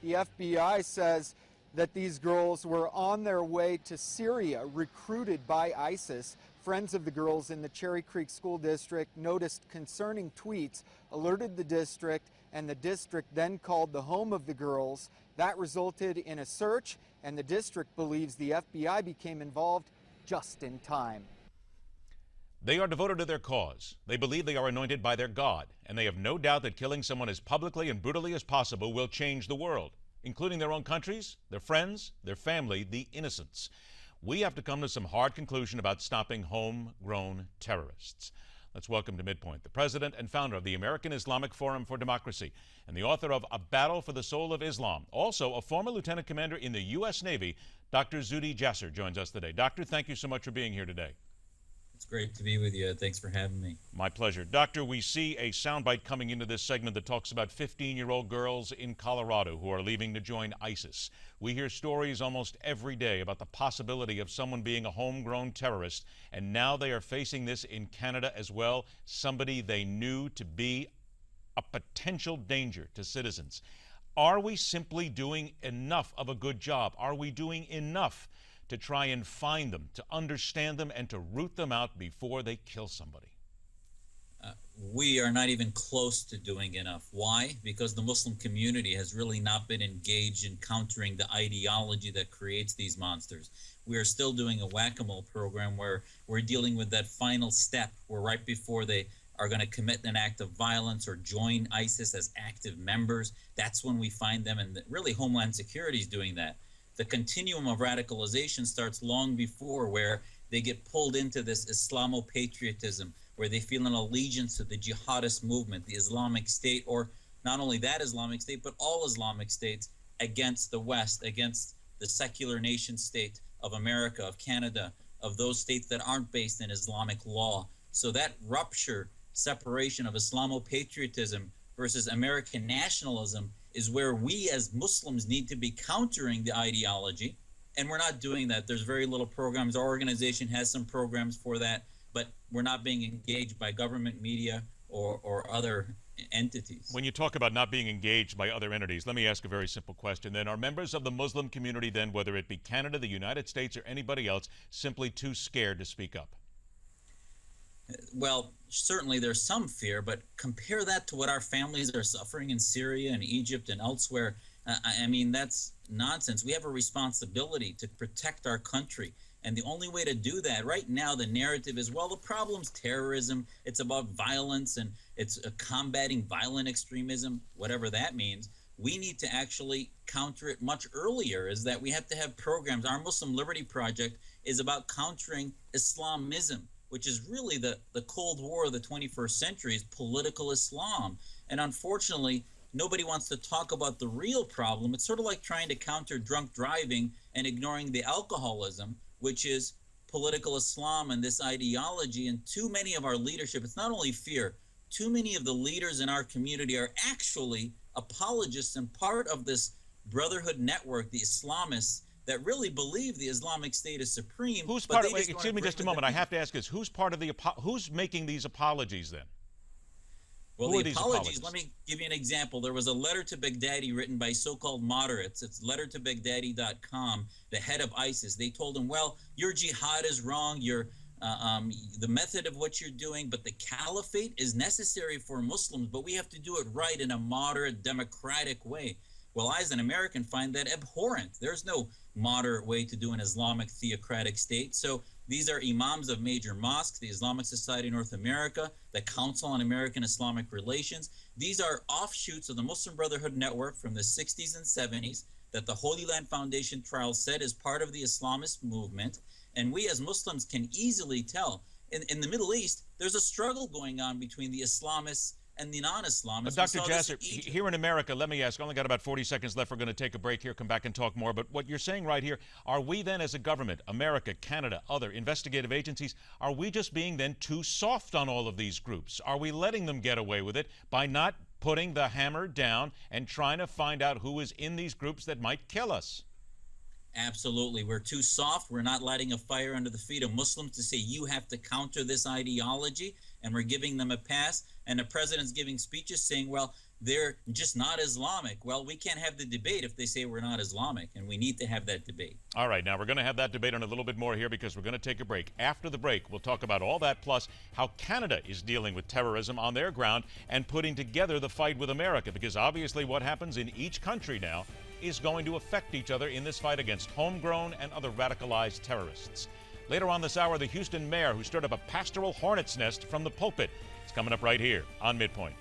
The FBI says that these girls were on their way to Syria, recruited by ISIS. Friends of the girls in the Cherry Creek School District noticed concerning tweets, alerted the district, and the district then called the home of the girls. That resulted in a search, and the district believes the FBI became involved just in time. They are devoted to their cause. They believe they are anointed by their God, and they have no doubt that killing someone as publicly and brutally as possible will change the world, including their own countries, their friends, their family, the innocents. We have to come to some hard conclusion about stopping homegrown terrorists. Let's welcome to MidPoint the president and founder of the American Islamic Forum for Democracy and the author of A Battle for the Soul of Islam, also a former lieutenant commander in the U.S. Navy. Dr. Zuhdi Jasser joins us today. Doctor, thank you so much for being here today. It's great to be with you. Thanks for having me. My pleasure. Doctor, we see a soundbite coming into this segment that talks about 15-year-old girls in Colorado who are leaving to join ISIS. We hear stories almost every day about the possibility of someone being a homegrown terrorist, and now they are facing this in Canada as well, somebody they knew to be a potential danger to citizens. Are we simply doing enough of a good job? Are we doing enough to try and find them, to understand them, and to root them out before they kill somebody? We are not even close to doing enough. Why? Because the Muslim community has really not been engaged in countering the ideology that creates these monsters. We are still doing a whack-a-mole program where we're dealing with that final step, where right before they are going to commit an act of violence or join ISIS as active members, that's when we find them, and really Homeland Security is doing that. The continuum of radicalization starts long before, where they get pulled into this Islamo-patriotism, where they feel an allegiance to the jihadist movement, the Islamic State, or not only that Islamic State, but all Islamic states against the West, against the secular nation state of America, of Canada, of those states that aren't based in Islamic law. So that rupture, separation of Islamo-patriotism versus American nationalism is where we as Muslims need to be countering the ideology, and we're not doing that. There's very little programs. Our organization has some programs for that, but we're not being engaged by government, media, or other entities. When you talk about not being engaged by other entities, let me ask a very simple question then. Are members of the Muslim community then, whether it be Canada, the United States, or anybody else, simply too scared to speak up? Well, certainly there's some fear, but compare that to what our families are suffering in Syria and Egypt and elsewhere. I mean, that's nonsense. We have a responsibility to protect our country. And the only way to do that right now, the narrative is, well, the problem's terrorism. It's about violence, and it's combating violent extremism, whatever that means. We need to actually counter it much earlier, is that we have to have programs. Our Muslim Liberty Project is about countering Islamism, which is really the Cold War of the 21st century, is political Islam. And unfortunately, nobody wants to talk about the real problem. It's sort of like trying to counter drunk driving and ignoring the alcoholism, which is political Islam and this ideology. And too many of our leadership, it's not only fear, too many of the leaders in our community are actually apologists and part of this brotherhood network, the Islamists, that really believe the Islamic State is supreme. Who's part of, excuse me just a moment, I have to ask this, who's part of the, who's making these apologies then? Well, the apologies, let me give you an example. There was a letter to Baghdadi written by so-called moderates. It's lettertobaghdadi.com, the head of ISIS. They told him, well, your jihad is wrong, your the method of what you're doing, but the caliphate is necessary for Muslims, but we have to do it right in a moderate, democratic way. Well, I, as an American, find that abhorrent. There's no moderate way to do an Islamic theocratic state. So these are imams of major mosques, the Islamic Society of North America, the Council on American Islamic Relations. These are offshoots of the Muslim Brotherhood Network from the 60s and 70s that the Holy Land Foundation trial said is part of the Islamist movement. And we as Muslims can easily tell. In the Middle East, there's a struggle going on between the Islamists and the non-Islamists. Dr. Jasser, here in America, let me ask, I only got about 40 seconds left. We're going to take a break here, come back and talk more. But what you're saying right here, are we then as a government, America, Canada, other investigative agencies, are we just being then too soft on all of these groups? Are we letting them get away with it by not putting the hammer down and trying to find out who is in these groups that might kill us? Absolutely. We're too soft. We're not lighting a fire under the feet of Muslims to say you have to counter this ideology, and we're giving them a pass. And the president's giving speeches saying, well, they're just not Islamic. Well, we can't have the debate if they say we're not Islamic, and we need to have that debate. All right, now we're going to have that debate on a little bit more here because we're going to take a break. After the break, we'll talk about all that, plus how Canada is dealing with terrorism on their ground and putting together the fight with America, because obviously what happens in each country now is going to affect each other in this fight against homegrown and other radicalized terrorists. Later on this hour, the Houston mayor who stirred up a pastoral hornet's nest from the pulpit. It's coming up right here on MidPoint.